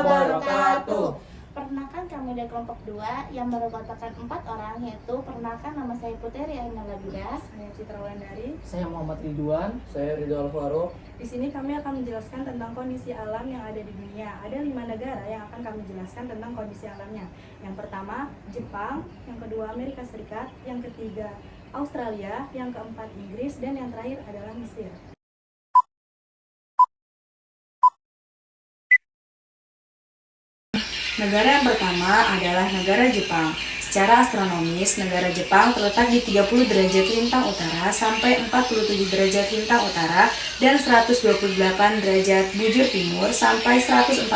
wabarakatuh. Perkenalkan kami dari kelompok 2 yang beranggotakan 4 orang, yaitu perkenalkan nama saya Putri Aina Labida, Saya Citra Wulandari. Saya Muhammad Ridwan. Saya Ridho Alvaro. Di sini kami akan menjelaskan tentang kondisi alam yang ada di dunia. Ada 5 negara yang akan kami jelaskan tentang kondisi alamnya. Yang pertama, Jepang. Yang kedua, Amerika Serikat. Yang ketiga, Australia. Yang keempat, Inggris. Dan yang terakhir adalah Mesir. Negara yang pertama adalah negara Jepang. Secara astronomis, negara Jepang terletak di 30 derajat lintang utara sampai 47 derajat lintang utara dan 128 derajat bujur timur sampai 146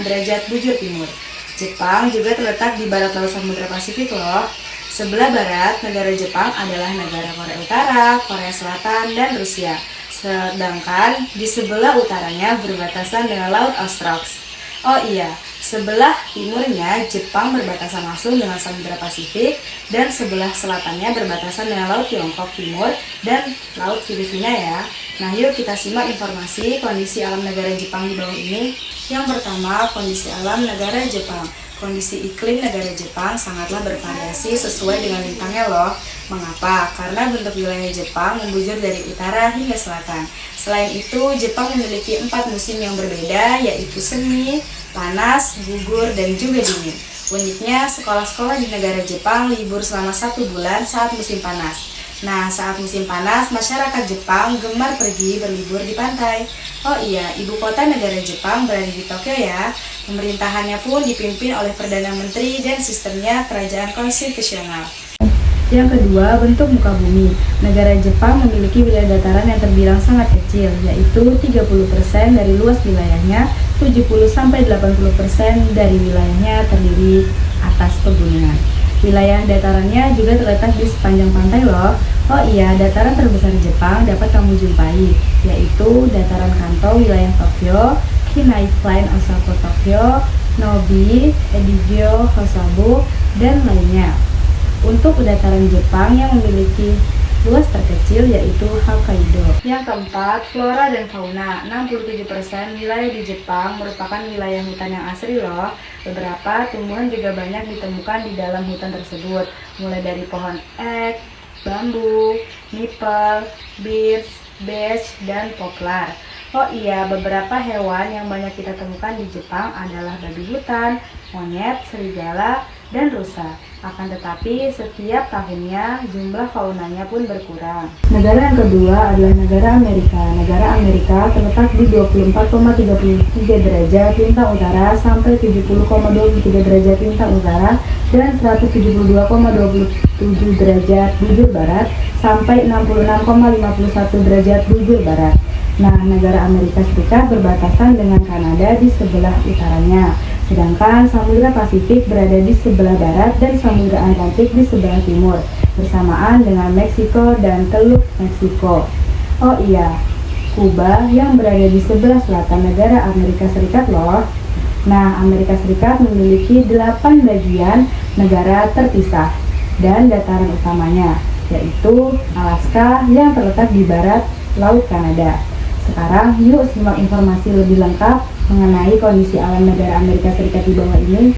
derajat bujur timur. Jepang juga terletak di barat laut Samudra Pasifik loh. Sebelah barat negara Jepang adalah negara Korea Utara, Korea Selatan, dan Rusia. Sedangkan di sebelah utaranya berbatasan dengan Laut Ostrogz. Oh iya, sebelah timurnya Jepang berbatasan langsung dengan Samudra Pasifik dan sebelah selatannya berbatasan dengan Laut Tiongkok Timur dan Laut Filipina ya. Nah, yuk kita simak informasi kondisi alam negara Jepang di bawah ini. Yang pertama, kondisi alam negara Jepang. Kondisi iklim negara Jepang sangatlah bervariasi sesuai dengan lintangnya loh. Mengapa? Karena bentuk wilayah Jepang membujur dari utara hingga selatan. Selain itu, Jepang memiliki 4 musim yang berbeda, yaitu semi, panas, gugur, dan juga dingin. Uniknya, sekolah-sekolah di negara Jepang libur selama 1 bulan saat musim panas. Nah, saat musim panas, masyarakat Jepang gemar pergi berlibur di pantai. Oh iya, ibu kota negara Jepang berada di Tokyo ya. Pemerintahannya pun dipimpin oleh Perdana Menteri dan sistemnya kerajaan konstitusional. Yang kedua, bentuk muka bumi. Negara Jepang memiliki wilayah dataran yang terbilang sangat kecil, yaitu 30% dari luas wilayahnya, 70-80% dari wilayahnya terdiri atas pegunungan. Wilayah datarannya juga terletak di sepanjang pantai loh. Oh iya, dataran terbesar Jepang dapat kamu jumpai, yaitu dataran Kanto wilayah Tokyo, Kinai Plain Osaka Tokyo, Nobi, Edigyo, Hosabu, dan lainnya. Untuk dataran Jepang yang memiliki luas terkecil yaitu Hokkaido. Yang keempat, flora dan fauna. 67% wilayah di Jepang merupakan wilayah hutan yang asri loh. Beberapa tumbuhan juga banyak ditemukan di dalam hutan tersebut, mulai dari pohon ek, bambu, maple, birch, beech, dan poplar. Oh iya, beberapa hewan yang banyak kita temukan di Jepang adalah babi hutan, monyet, serigala, dan rusa. Akan tetapi, setiap tahunnya jumlah faunanya pun berkurang. Negara yang kedua adalah negara Amerika. Negara Amerika terletak di 24,33 derajat lintang utara sampai 70,23 derajat lintang utara dan 172,27 derajat bujur barat sampai 66,51 derajat bujur barat. Nah, negara Amerika Serikat berbatasan dengan Kanada di sebelah utaranya, sedangkan Samudra Pasifik berada di sebelah barat dan Samudra Atlantik di sebelah timur, bersamaan dengan Meksiko dan Teluk Meksiko. Oh iya, Kuba yang berada di sebelah selatan negara Amerika Serikat loh. Nah, Amerika Serikat memiliki 8 bagian negara terpisah dan dataran utamanya, yaitu Alaska yang terletak di barat Laut Kanada. Sekarang yuk simak informasi lebih lengkap mengenai kondisi alam negara Amerika Serikat di bawah ini.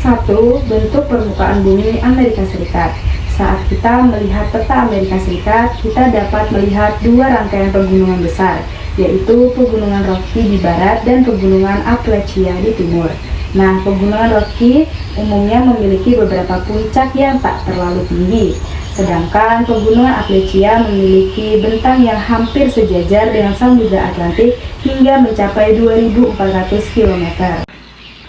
1. Bentuk permukaan bumi Amerika Serikat. Saat kita melihat peta Amerika Serikat, kita dapat melihat 2 rangkaian pegunungan besar, yaitu Pegunungan Rocky di barat dan Pegunungan Appalachia di timur. Nah, Pegunungan Rocky umumnya memiliki beberapa puncak yang tak terlalu tinggi, sedangkan Pegunungan Appalachia memiliki bentang yang hampir sejajar dengan Samudra Atlantik hingga mencapai 2.400 km.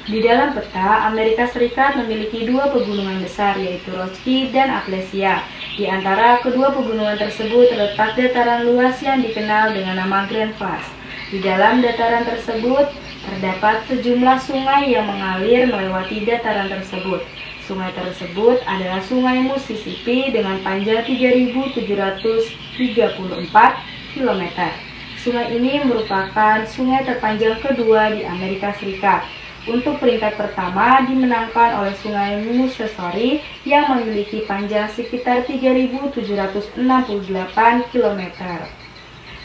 Di dalam peta, Amerika Serikat memiliki 2 pegunungan besar, yaitu Rocky dan Appalachia. Di antara kedua pegunungan tersebut terletak dataran luas yang dikenal dengan nama Grand Pass. Di dalam dataran tersebut terdapat sejumlah sungai yang mengalir melewati dataran tersebut. Sungai tersebut adalah Sungai Mississippi dengan panjang 3.734 km. Sungai ini merupakan sungai terpanjang kedua di Amerika Serikat. Untuk peringkat pertama dimenangkan oleh Sungai Missouri yang memiliki panjang sekitar 3.768 km.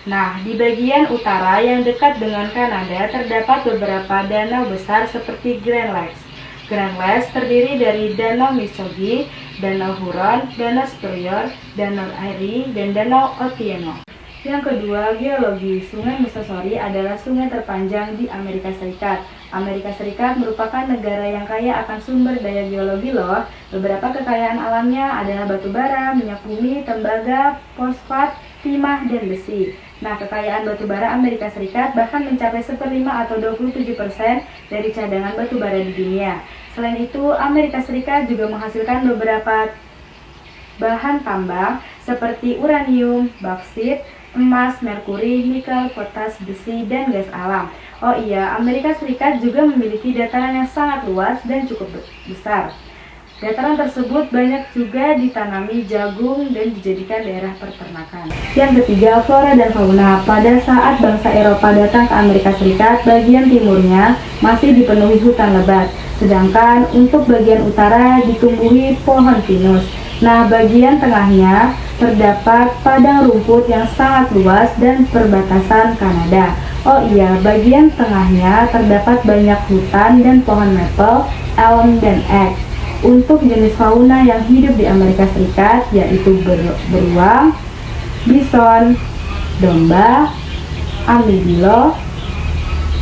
Nah, di bagian utara yang dekat dengan Kanada terdapat beberapa danau besar seperti Grand Lakes. Grand Lakes terdiri dari Danau Misogi, Danau Huron, Danau Superior, Danau Erie, dan Danau Otieno. Yang kedua, geologi. Sungai Missouri adalah sungai terpanjang di Amerika Serikat. Amerika Serikat merupakan negara yang kaya akan sumber daya geologi loh. Beberapa kekayaan alamnya adalah batu bara, minyak bumi, tembaga, fosfat, timah, dan besi. Nah, kekayaan batu bara Amerika Serikat bahkan mencapai 1/5 atau 27% dari cadangan batu bara di dunia. Selain itu, Amerika Serikat juga menghasilkan beberapa bahan tambang seperti uranium, bauksit, emas, merkuri, nikel, potas, besi, dan gas alam. Oh iya, Amerika Serikat juga memiliki dataran yang sangat luas dan cukup besar. Dataran tersebut banyak juga ditanami jagung dan dijadikan daerah peternakan. Yang ketiga, flora dan fauna. Pada saat bangsa Eropa datang ke Amerika Serikat, bagian timurnya masih dipenuhi hutan lebat, sedangkan untuk bagian utara ditumbuhi pohon pinus. Nah, bagian tengahnya terdapat padang rumput yang sangat luas dan perbatasan Kanada. Oh iya, bagian tengahnya terdapat banyak hutan dan pohon maple, elm, dan ek. Untuk jenis fauna yang hidup di Amerika Serikat yaitu beruang, bison, domba, armadillo,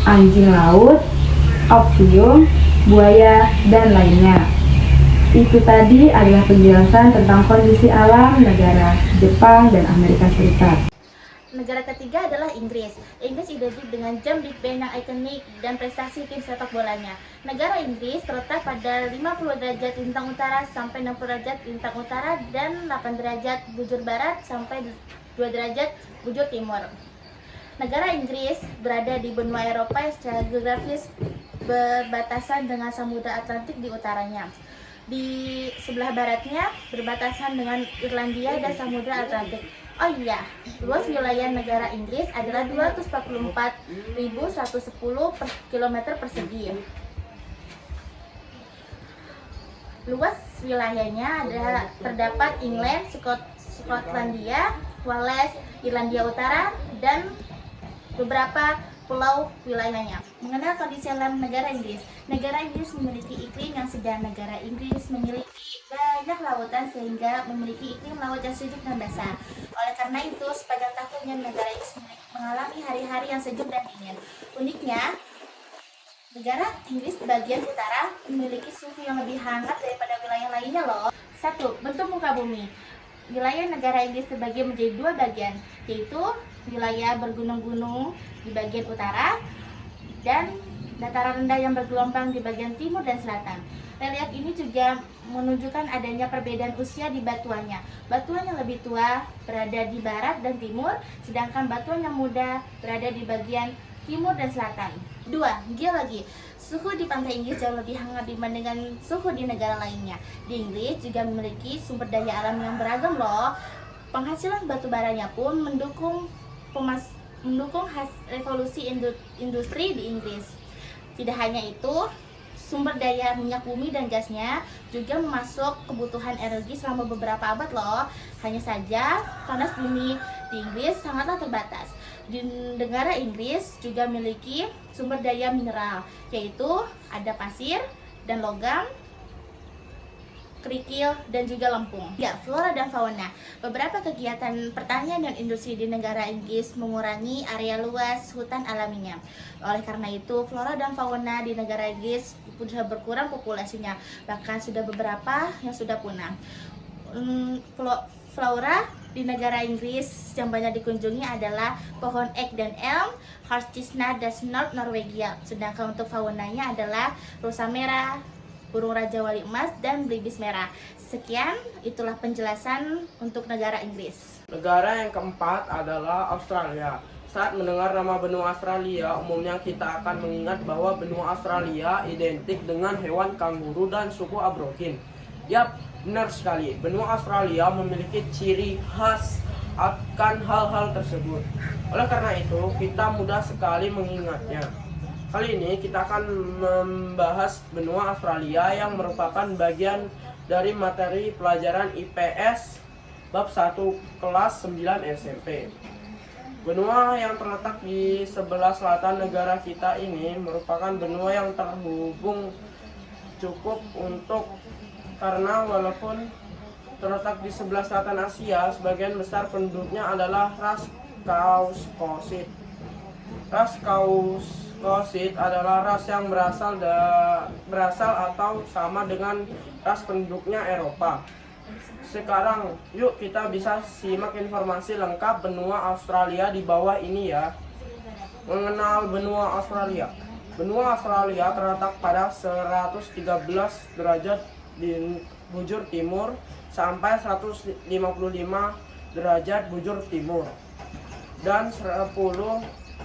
anjing laut, ophidium, buaya, dan lainnya. Itu tadi adalah penjelasan tentang kondisi alam negara Jepang dan Amerika Serikat. Negara ketiga adalah Inggris. Inggris identik dengan jam Big Ben yang ikonik dan prestasi tim sepak bolanya. Negara Inggris terletak pada 50 derajat lintang utara sampai 60 derajat lintang utara dan 8 derajat bujur barat sampai 2 derajat bujur timur. Negara Inggris berada di benua Eropa yang secara geografis berbatasan dengan Samudra Atlantik di utaranya. Di sebelah baratnya berbatasan dengan Irlandia dan Samudra Atlantik. Oh iya, luas wilayah negara Inggris adalah 244.110 km persegi. Luas wilayahnya terdapat England, Skotlandia, Wales, Irlandia Utara, dan beberapa pulau wilayahnya. Mengenal kondisi alam negara Inggris. Negara Inggris memiliki iklim yang sedang. Negara Inggris memiliki banyak lautan sehingga memiliki iklim laut yang sejuk dan basah. Oleh karena itu, sepanjang tahunnya negara Inggris mengalami hari-hari yang sejuk dan dingin. Uniknya, negara Inggris bagian utara memiliki suhu yang lebih hangat daripada wilayah lainnya loh. 1. Bentuk muka bumi. Wilayah negara Inggris terbagi menjadi 2 bagian, yaitu wilayah bergunung-gunung di bagian utara dan dataran rendah yang bergelombang di bagian timur dan selatan. Relief ini juga menunjukkan adanya perbedaan usia di batuannya. Batuan yang lebih tua berada di barat dan timur, sedangkan batuan yang muda berada di bagian timur dan selatan. 2. Geologi. Suhu di pantai Inggris jauh lebih hangat dibandingkan suhu di negara lainnya. Di Inggris juga memiliki sumber daya alam yang beragam loh. Penghasilan batu baranya pun mendukung revolusi industri di Inggris. Tidak hanya itu, sumber daya minyak bumi dan gasnya juga memasuk kebutuhan energi selama beberapa abad loh. Hanya saja, panas bumi di Inggris sangatlah terbatas. Di negara Inggris juga memiliki sumber daya mineral, yaitu ada pasir dan logam, kerikil, dan juga lempung. Ya, flora dan fauna. Beberapa kegiatan pertanian dan industri di negara Inggris mengurangi area luas hutan alaminya. Oleh karena itu, flora dan fauna di negara Inggris sudah berkurang populasinya, bahkan sudah beberapa yang sudah punah. Flora di negara Inggris yang banyak dikunjungi adalah pohon ek dan elm, horse chestnut, dan snort Norwegia. Sedangkan untuk faunanya adalah rusa merah, burung raja wali emas, dan belibis merah. Sekian, itulah penjelasan untuk negara Inggris. Negara yang keempat adalah Australia. Saat mendengar nama benua Australia, umumnya kita akan mengingat bahwa benua Australia identik dengan hewan kanguru dan suku Aborigin. Yap, benar sekali. Benua Australia memiliki ciri khas akan hal-hal tersebut. Oleh karena itu, kita mudah sekali mengingatnya. Kali ini kita akan membahas benua Australia yang merupakan bagian dari materi pelajaran IPS bab 1 kelas 9 SMP. Benua yang terletak di sebelah selatan negara kita ini merupakan benua yang terhubung cukup karena walaupun terletak di sebelah selatan Asia, sebagian besar penduduknya adalah ras Kaukasid. Ras Kaukasid adalah ras yang berasal atau sama dengan ras penduduknya Eropa. Sekarang yuk kita bisa simak informasi lengkap benua Australia di bawah ini ya. Mengenal benua Australia. Benua Australia terletak pada 113 derajat di bujur timur sampai 155 derajat bujur timur dan 10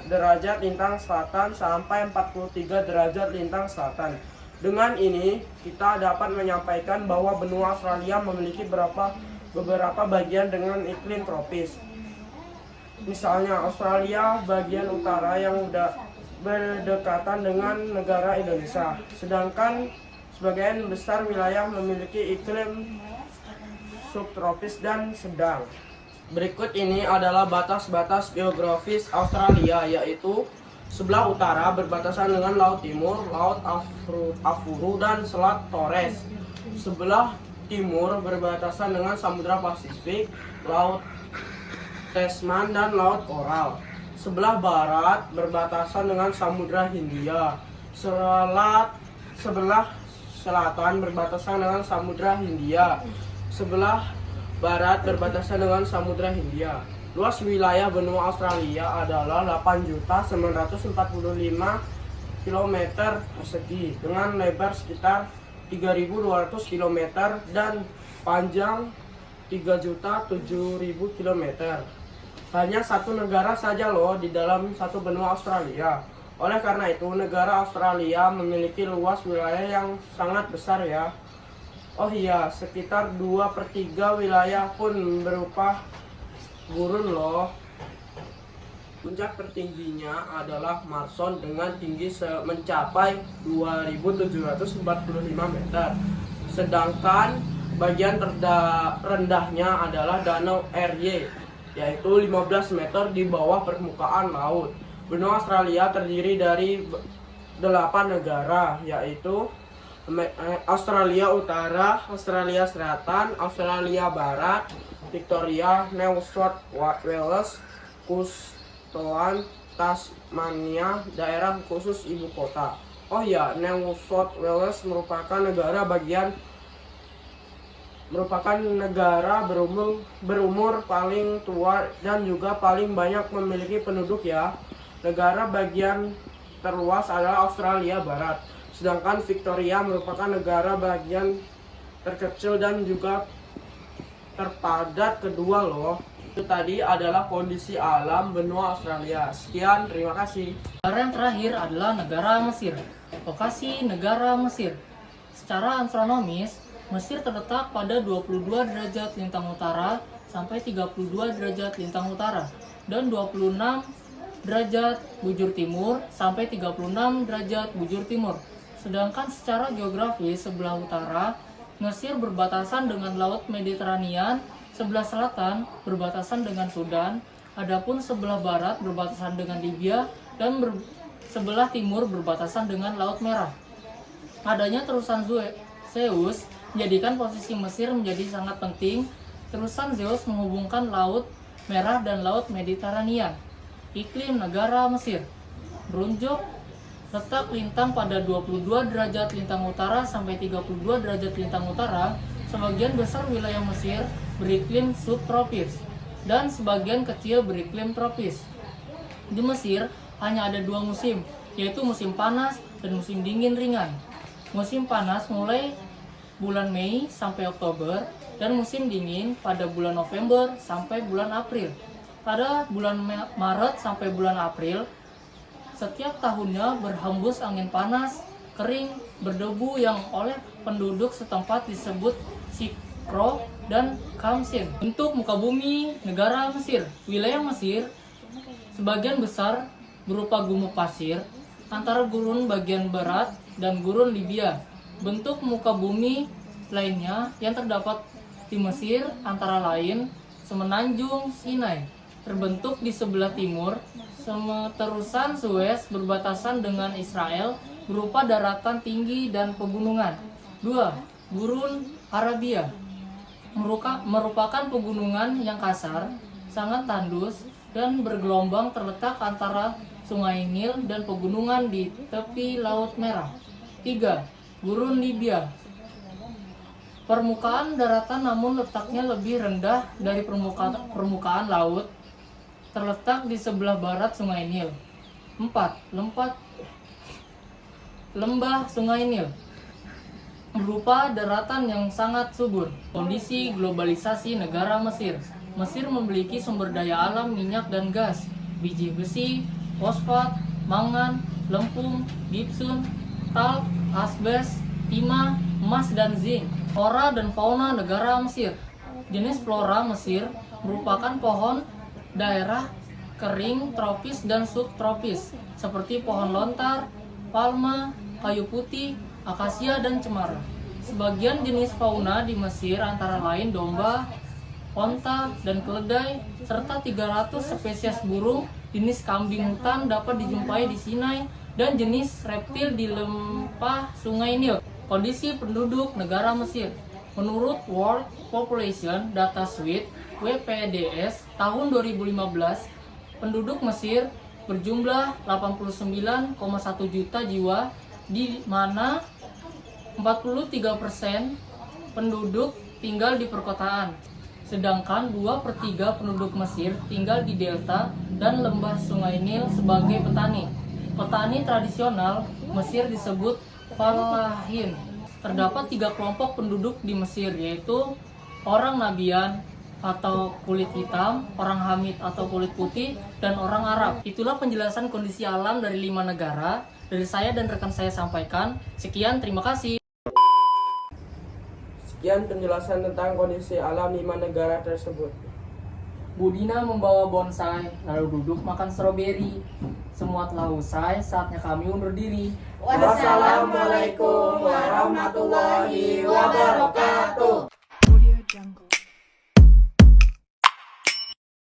derajat lintang selatan sampai 43 derajat lintang selatan. Dengan ini, kita dapat menyampaikan bahwa benua Australia memiliki beberapa bagian dengan iklim tropis. Misalnya, Australia bagian utara yang berdekatan dengan negara Indonesia, sedangkan sebagian besar wilayah memiliki iklim subtropis dan sedang. Berikut ini adalah batas-batas geografis Australia, yaitu sebelah utara berbatasan dengan Laut Timur, Laut Afuru, dan Selat Torres. Sebelah timur berbatasan dengan Samudra Pasifik, Laut Tasman, dan Laut Koral. Sebelah barat berbatasan dengan Samudra Hindia. Sebelah selatan berbatasan dengan Samudra Hindia. Sebelah barat berbatasan dengan Samudra Hindia. Luas wilayah benua Australia adalah 8.945 km persegi dengan lebar sekitar 3.200 km dan panjang 3.007.000 km. Hanya satu negara saja loh di dalam satu benua Australia. Oleh karena itu, negara Australia memiliki luas wilayah yang sangat besar ya. Oh iya, sekitar 2/3 wilayah pun berupa gurun loh. Puncak tertingginya adalah Marson dengan tinggi mencapai 2.745 meter. Sedangkan bagian rendahnya adalah Danau Erie, yaitu 15 meter di bawah permukaan laut. Benua Australia terdiri dari 8 negara, yaitu Australia Utara, Australia Selatan, Australia Barat, Victoria, New South Wales, Queensland, Tasmania, daerah khusus ibu kota. Oh ya, New South Wales merupakan negara berumur paling tua dan juga paling banyak memiliki penduduk ya. Negara bagian terluas adalah Australia Barat, sedangkan Victoria merupakan negara bagian terkecil dan juga terpadat kedua loh. Itu tadi adalah kondisi alam benua Australia. Sekian, terima kasih. Negara yang terakhir adalah negara Mesir. Lokasi negara Mesir. Secara astronomis, Mesir terletak pada 22 derajat lintang utara sampai 32 derajat lintang utara dan 26 derajat bujur timur sampai 36 derajat bujur timur. Sedangkan secara geografis sebelah utara, Mesir berbatasan dengan Laut Mediterania, sebelah selatan berbatasan dengan Sudan, adapun sebelah barat berbatasan dengan Libya, dan sebelah timur berbatasan dengan Laut Merah. Adanya terusan Zeus menjadikan posisi Mesir menjadi sangat penting. Terusan Zeus menghubungkan Laut Merah dan Laut Mediterania. Iklim negara Mesir berunjuk letak lintang pada 22 derajat lintang utara sampai 32 derajat lintang utara. Sebagian besar wilayah Mesir beriklim subtropis dan sebagian kecil beriklim tropis. Di Mesir hanya ada 2 musim, yaitu musim panas dan musim dingin ringan. Musim panas mulai bulan Mei sampai Oktober dan musim dingin pada bulan November sampai bulan April. Pada bulan Maret sampai bulan April, setiap tahunnya berhembus angin panas, kering, berdebu yang oleh penduduk setempat disebut sikro dan kamsin. Untuk muka bumi negara Mesir, wilayah Mesir sebagian besar berupa gumuk pasir antara gurun bagian barat dan gurun Libya. Bentuk muka bumi lainnya yang terdapat di Mesir antara lain Semenanjung Sinai, terbentuk di sebelah timur. Terusan Suez berbatasan dengan Israel berupa daratan tinggi dan pegunungan. 2. Gurun Arabia merupakan pegunungan yang kasar, sangat tandus, dan bergelombang terletak antara Sungai Nil dan pegunungan di tepi Laut Merah. 3. Gurun Libya. Permukaan daratan namun letaknya lebih rendah dari permukaan laut, terletak di sebelah barat Sungai Nil. 4. Lembah Sungai Nil berupa daratan yang sangat subur. Kondisi globalisasi negara Mesir. Mesir memiliki sumber daya alam minyak dan gas, biji besi, fosfat, mangan, lempung, gipsum, talk, asbes, timah, emas, dan zinc. Flora dan fauna negara Mesir. Jenis flora Mesir merupakan pohon daerah kering, tropis, dan subtropis, seperti pohon lontar, palma, kayu putih, akasia, dan cemara. Sebagian jenis fauna di Mesir antara lain domba, onta, dan keledai, serta 300 spesies burung, jenis kambing hutan dapat dijumpai di Sinai, dan jenis reptil di lembah Sungai Nil. Kondisi penduduk negara Mesir. Menurut World Population Data Suite (WPDS) tahun 2015, penduduk Mesir berjumlah 89,1 juta jiwa, di mana 43% penduduk tinggal di perkotaan. Sedangkan 2/3 penduduk Mesir tinggal di delta dan lembah Sungai Nil sebagai petani. Petani tradisional Mesir disebut Falahin. Terdapat 3 kelompok penduduk di Mesir, yaitu orang Nabian atau kulit hitam, orang Hamid atau kulit putih, dan orang Arab. Itulah penjelasan kondisi alam dari 5 negara dari saya dan rekan saya sampaikan. Sekian, terima kasih. Sekian penjelasan tentang kondisi alam 5 negara tersebut. Budina membawa bonsai, lalu duduk makan stroberi. Semua telah usai, saatnya kami undur diri. Wassalamualaikum warahmatullahi wabarakatuh.